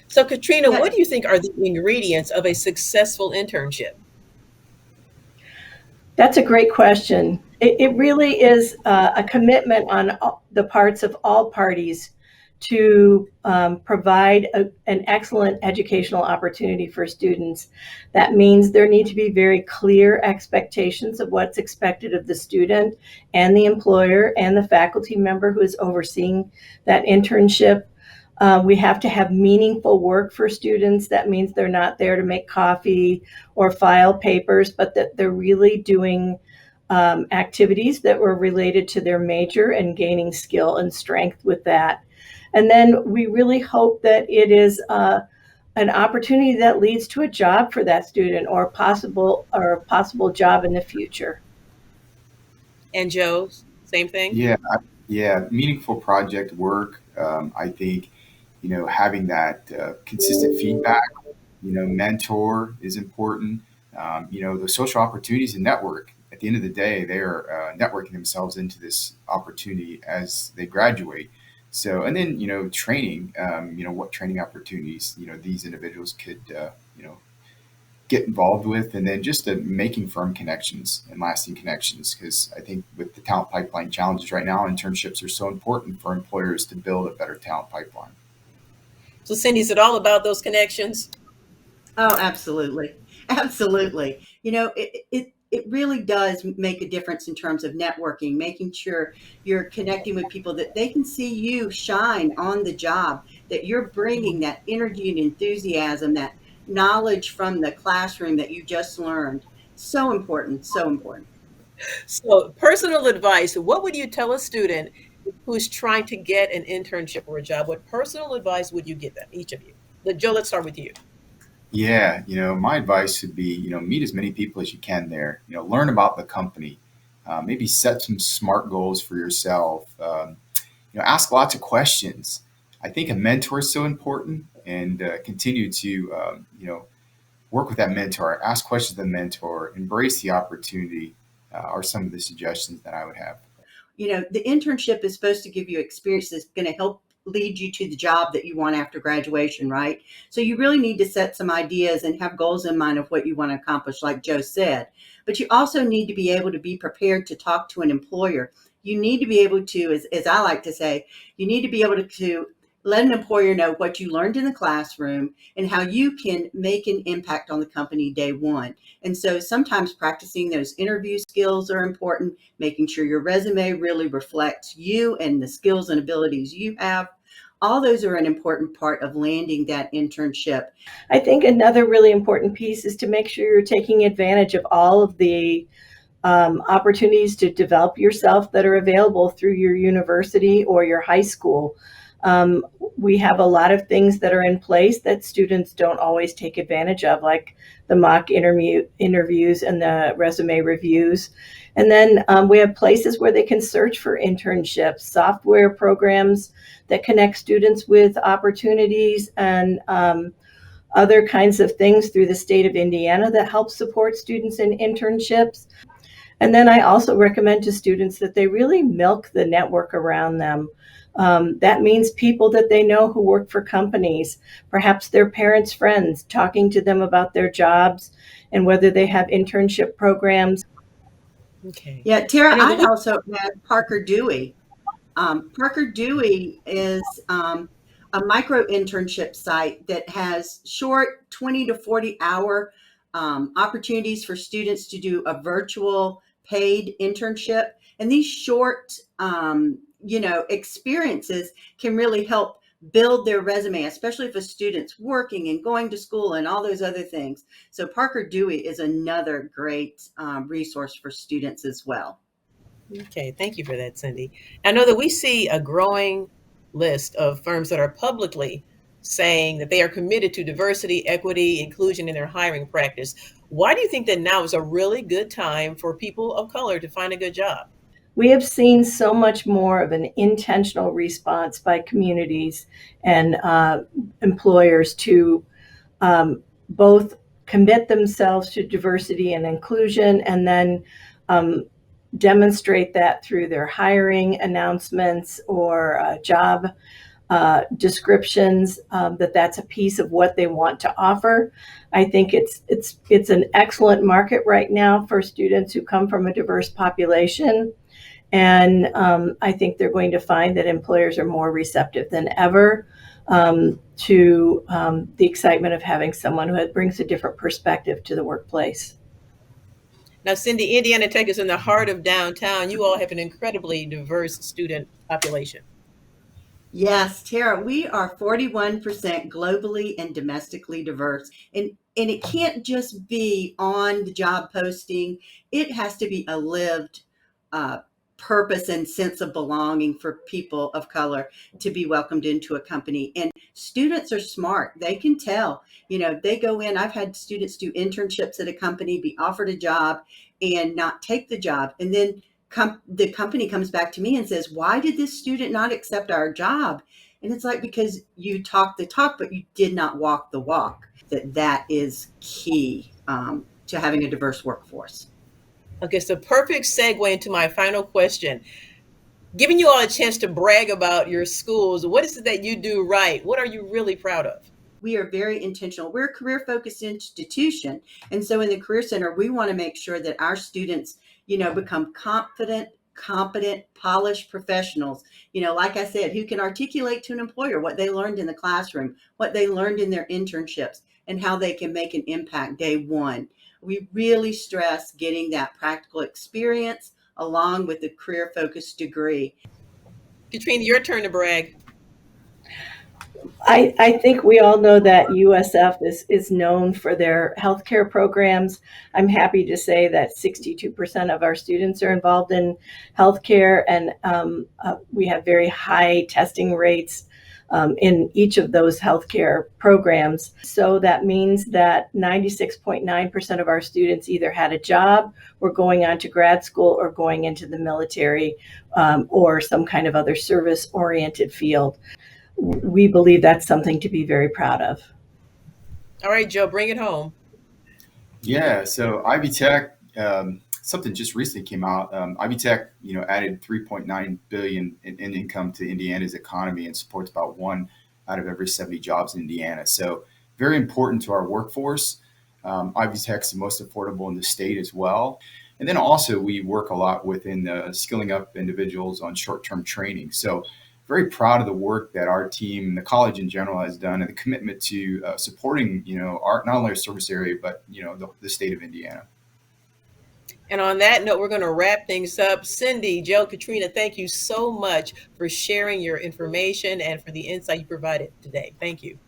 So, Katrina, Yeah, what do you think are the ingredients of a successful internship? That's a great question. It really is a commitment on the parts of all parties to provide an excellent educational opportunity for students. That means there need to be very clear expectations of what's expected of the student and the employer and the faculty member who is overseeing that internship. We have to have meaningful work for students. That means they're not there to make coffee or file papers, but that they're really doing activities that were related to their major and gaining skill and strength with that. And then we really hope that it is an opportunity that leads to a job for that student or a possible job in the future. And Joe, same thing? Yeah, yeah, meaningful project work. I think, having that consistent feedback, mentor is important. The social opportunities and network. At the end of the day, they are networking themselves into this opportunity as they graduate. So, and then, training, what training opportunities, these individuals could, get involved with, and then just making firm connections and lasting connections. Because I think with the talent pipeline challenges right now, internships are so important for employers to build a better talent pipeline. So, Cindy, is it all about those connections? oh, absolutely. Absolutely. It really does make a difference in terms of networking, making sure you're connecting with people that they can see you shine on the job, that you're bringing that energy and enthusiasm, that knowledge from the classroom that you just learned. So important, so important. So, personal advice, what would you tell a student who's trying to get an internship or a job? What personal advice would you give them, each of you? Joe, let's start with you. Yeah, my advice would be, meet as many people as you can there. Learn about the company. Maybe set some smart goals for yourself. Ask lots of questions. I think a mentor is so important, and continue to, work with that mentor. Ask questions of the mentor. Embrace the opportunity. Are some of the suggestions that I would have. The internship is supposed to give you experience that's going to help lead you to the job that you want after graduation, right? So you really need to set some ideas and have goals in mind of what you want to accomplish, like Joe said. But you also need to be able to be prepared to talk to an employer. You need to be able to, as I like to say, you need to be able to let an employer know what you learned in the classroom and how you can make an impact on the company day one. And so sometimes practicing those interview skills are important, making sure your resume really reflects you and the skills and abilities you have. All those are an important part of landing that internship. I think another really important piece is to make sure you're taking advantage of all of the opportunities to develop yourself that are available through your university or your high school. Um, we have a lot of things that are in place that students don't always take advantage of, like the mock interviews and the resume reviews. And then we have places where they can search for internships, software programs that connect students with opportunities, and other kinds of things through the state of Indiana that help support students in internships. And then I also recommend to students that they really milk the network around them. That means people that they know who work for companies, perhaps their parents' friends, talking to them about their jobs and whether they have internship programs. Okay. Yeah, Tara, The I'd way also add Parker Dewey. Parker Dewey is a micro internship site that has short 20 to 40 hour opportunities for students to do a virtual paid internship. And these short, experiences can really help build their resume, especially if a student's working and going to school and all those other things. So Parker Dewey is another great resource for students as well. Okay, thank you for that, Cindy. I know that we see a growing list of firms that are publicly saying that they are committed to diversity, equity, inclusion in their hiring practice. Why do you think that now is a really good time for people of color to find a good job? We have seen so much more of an intentional response by communities and employers to both commit themselves to diversity and inclusion, and then um, demonstrate that through their hiring announcements or job descriptions, that's a piece of what they want to offer. I think it's an excellent market right now for students who come from a diverse population. And I think they're going to find that employers are more receptive than ever to the excitement of having someone who brings a different perspective to the workplace. Now, Cindy, Indiana Tech is in the heart of downtown. You all have an incredibly diverse student population. Yes, Tara, we are 41% globally and domestically diverse. And it can't just be on the job posting, it has to be a lived uh, purpose and sense of belonging for people of color to be welcomed into a company. And students are smart, they can tell. They go in. I've had students do internships at a company, be offered a job, and not take the job. And then the company comes back to me and says, why did this student not accept our job? And it's like, because you talk the talk, but you did not walk the walk. That is key to having a diverse workforce. Okay, so perfect segue into my final question. Giving you all a chance to brag about your schools, what is it that you do right? What are you really proud of? We are very intentional. We're a career focused institution. And so in the Career Center, we want to make sure that our students, become confident, competent, polished professionals. Like I said, who can articulate to an employer what they learned in the classroom, what they learned in their internships, and how they can make an impact day one. We really stress getting that practical experience along with the career focused degree. Katrina, your turn to brag. I think we all know that USF is known for their healthcare programs. I'm happy to say that 62% of our students are involved in healthcare, and we have very high testing rates in each of those healthcare programs. So that means that 96.9% of our students either had a job, were going on to grad school, or going into the military or some kind of other service-oriented field. We believe that's something to be very proud of. All right, Joe, bring it home. Yeah, so Ivy Tech, something just recently came out. Ivy Tech, added 3.9 billion in income to Indiana's economy and supports about one out of every 70 jobs in Indiana. So very important to our workforce. Ivy Tech's the most affordable in the state as well. And then also we work a lot within skilling up individuals on short-term training. So very proud of the work that our team and the college in general has done, and the commitment to supporting, not only our service area, but the state of Indiana. And on that note, we're going to wrap things up. Cindy, Joe, Katrina, thank you so much for sharing your information and for the insight you provided today. Thank you.